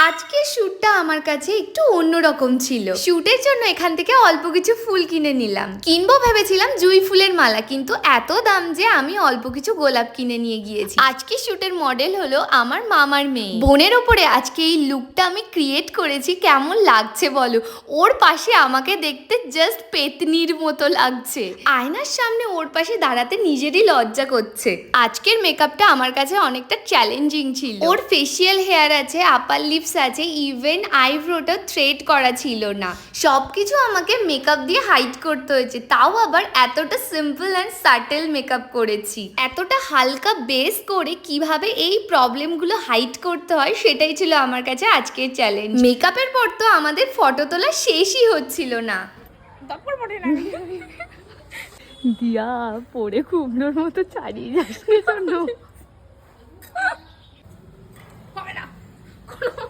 আজকের শ্যুটটা আমার কাছে একটু অন্যরকম ছিল। শ্যুটের জন্য এখান থেকে অল্প কিছু ফুল কিনে নিলাম। কিনবো ভেবেছিলাম জুঁই ফুলের মালা, কিন্তু এত দাম যে আমি অল্প কিছু গোলাপ কিনে নিয়ে গিয়েছি। আজকে শ্যুটের মডেল হলো আমার মামার মেয়ে। বোনের ওপরে আজকে এই লুকটা আমি ক্রিয়েট করেছি। কেমন লাগছে বলো? ওর পাশে আমাকে দেখতে জাস্ট পেতনির মতো লাগছে। আয়নার সামনে ওর পাশে দাঁড়াতে নিজেরই লজ্জা করছে। আজকের মেকআপটা আমার কাছে অনেকটা চ্যালেঞ্জিং ছিল। ওর ফেসিয়াল হেয়ার আছে, আপার লিপস আছে, ইভেন আইব্রোটা থ্রেড করা ছিল না। সবকিছু আমাকে মেকআপ দিয়ে হাইড করতে হয়েছে, তাও আবার এতটা সিম্পল অ্যান্ড সাটেল মেকআপ করেছি। এতটা হালকা বেস করে কিভাবে এই প্রবলেমগুলো হাইড করতে হয় সেটাই ছিল আমার কাছে আজকের চ্যালেঞ্জ। মেকআপের পর তো আমাদের ফটো তোলা শেষই হচ্ছিল না। দিয়া পড়ে কুমড়োর মতো চালিয়ে যাস জন্য হবে না কোনো